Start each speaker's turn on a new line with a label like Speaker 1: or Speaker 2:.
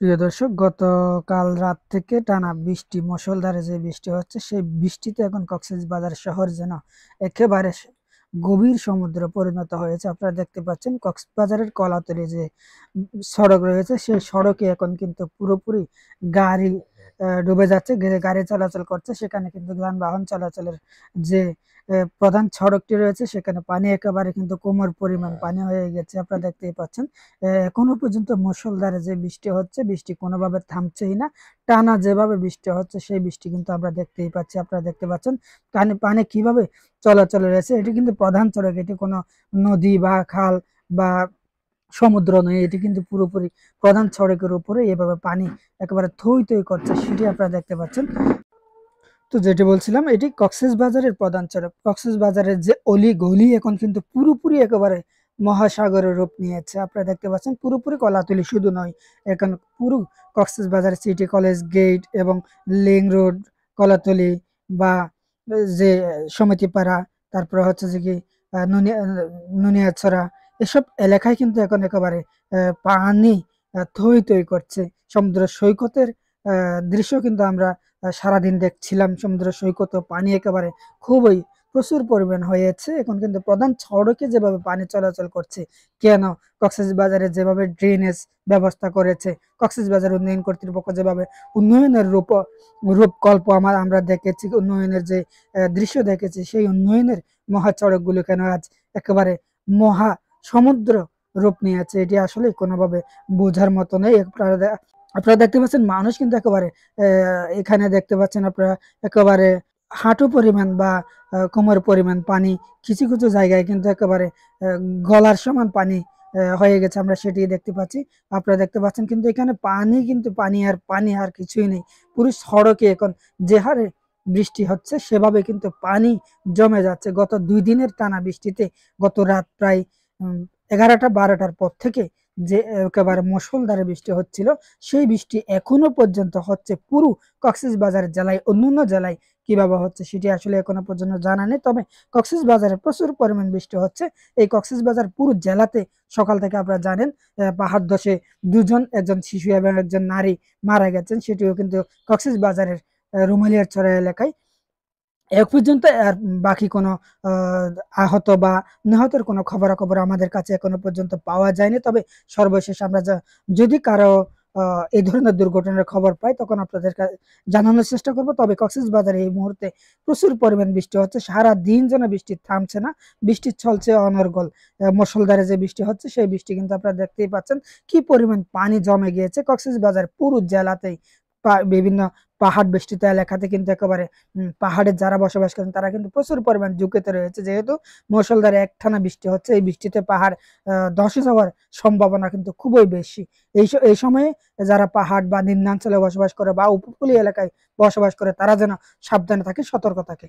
Speaker 1: প্রিয় দর্শক, গতকাল রাত থেকে টানা বৃষ্টি, মুষলধারে যে বৃষ্টি হচ্ছে, সেই বৃষ্টিতে এখন কক্সবাজার শহর যেন একেবারে গভীর সমুদ্রে পরিণত হয়েছে। আপনারা দেখতে পাচ্ছেন কক্সবাজারের কলাতলি যে সড়ক রয়েছে, সেই সড়কে এখন কিন্তু পুরোপুরি গাড়ি ডুবে যাচ্ছে। গাড়ি চলাচল করছে, সেখানে কিন্তু যানবাহন চলাচলের যে প্রধান সড়কটি রয়েছে, সেখানে পানি একেবারে কিন্তু কোমর পরিমাণ পানি হয়ে গেছে। আপনারা দেখতেই পাচ্ছেন এখনো পর্যন্ত মুষলধারে যে বৃষ্টি হচ্ছে, বৃষ্টি কোনোভাবে থামছেই না। টানা যেভাবে বৃষ্টি হচ্ছে, সেই বৃষ্টি কিন্তু আমরা দেখতেই পাচ্ছি। আপনারা দেখতে পাচ্ছেন পানি পানি কিভাবে চলাচল রয়েছে। এটি কিন্তু প্রধান সড়ক, এটি কোনো নদী বা খাল বা সমুদ্র নয়, এটি কিন্তু পুরোপুরি প্রধান সড়কের উপরে এভাবে পানি একেবারে থই থই করছে, সেটি আপনারা দেখতে পাচ্ছেন। তো যেটি বলছিলাম, এটি কক্সবাজারের প্রধান সড়ক। কক্সবাজারের যে অলি গলি এখন কিন্তু পুরোপুরি একেবারে মহাসাগরের রূপ নিয়েছে। আপনারা দেখতে পাচ্ছেন পুরোপুরি কলাতলি শুধু নয়, এখন পুরো কক্সবাজার সিটি কলেজ গেট এবং লিং রোড, কলাতলি বা যে সমিতিপাড়া, তারপরে হচ্ছে যে কি নুনিয়াছড়া, এসব এলাকায় কিন্তু এখন একেবারে পানি থই থই করছে। সমুদ্র সৈকতের দৃশ্য কিন্তু আমরা সারাদিন দেখছিলাম। সমুদ্র সৈকত পানি একেবারে খুবই প্রচুর পরিমাণ হয়েছে। এখন কিন্তু প্রধান সড়কে যেভাবে পানি চলাচল করছে, কেন কক্সবাজারে যেভাবে ড্রেনেজ ব্যবস্থা করেছে, কক্সবাজার উন্নয়ন কর্তৃপক্ষ যেভাবে উন্নয়নের রূপকল্প আমরা দেখেছি, উন্নয়নের যে দৃশ্য দেখেছি, সেই উন্নয়নের মহাসড়কগুলো কেন আজ একেবারে মহা সমুদ্র রূপ নিয়েছে, এটি আসলে কোনোভাবে বোঝার মতো নেই। আপনারা দেখতে পাচ্ছেন মানুষ কিন্তু একেবারে এখানে দেখতে পাচ্ছেন আপনারা একেবারে হাঁটু পরিমাণ বা কোমর পরিমাণ পানি, কিছু কিছু জায়গায় কিন্তু একেবারে গলার সমান পানি হয়ে গেছে, আমরা সেটি দেখতে পাচ্ছি। আপনারা দেখতে পাচ্ছেন কিন্তু এখানে পানি, কিন্তু পানি আর কিছুই নেই। পুরো সড়কে এখন যে হারে বৃষ্টি হচ্ছে, সেভাবে কিন্তু পানি জমে যাচ্ছে। গত 2 দিনের টানা বৃষ্টিতে গত রাত প্রায় 11টা 12টার পর থেকে যে একেবারে মুষলধারে বৃষ্টি হচ্ছিল, সেই বৃষ্টি এখনো পর্যন্ত হচ্ছে পুরো কক্সবাজার জেলায়। অন্যান্য জেলায় কিভাবে হচ্ছে সেটি আসলে এখনো পর্যন্ত জানা নেই, তবে কক্সবাজারে প্রচুর পরিমাণ বৃষ্টি হচ্ছে। এই কক্সবাজার পুরো জেলাতে সকাল থেকে আপনারা জানেন পাহাড় ধসে দুজন, একজন শিশু এবং একজন নারী মারা গেছেন, সেটিও কিন্তু কক্সবাজারের রুমালিয়ারছড়া এলাকায়। এ পর্যন্ত আর বাকি কোনো আহ, আহত বা নিহতের কোনো খবরাখবর আমাদের কাছে এখনো পর্যন্ত পাওয়া যায়নি। তবে সর্বশেষ আমরা যদি কারো এই ধরনের দুর্ঘটনার খবর পাই, তখন আপনাদের জানানোর চেষ্টা করব। তবে কক্সবাজারে এই মুহূর্তে প্রচুর পরিমাণ বৃষ্টি হচ্ছে, সারা দিন যেন বৃষ্টি থামছে না, বৃষ্টি চলছে অনর্গল। মুষলধারে যে বৃষ্টি হচ্ছে, সেই বৃষ্টি কিন্তু আপনারা দেখতেই পাচ্ছেন কি পরিমাণ পানি জমে গিয়েছে কক্সবাজার পুরো জেলাতেই। বিভিন্ন পাহাড় বেষ্টিত এলাকাতে কিন্তু একেবারে পাহাড়ে যারা বসবাস করেন, তারা কিন্তু প্রচুর পরিমাণ ঝুঁকিতে রয়েছে। যেহেতু মুষলধারে একটানা বৃষ্টি হচ্ছে, এই বৃষ্টিতে পাহাড় ধসে যাওয়ার সম্ভাবনা কিন্তু খুবই বেশি। এই সময়ে যারা পাহাড় বা নিম্নাঞ্চলে বসবাস করে বা উপকূলীয় এলাকায় বসবাস করে, তারা যেন সাবধানে থাকে, সতর্ক থাকে।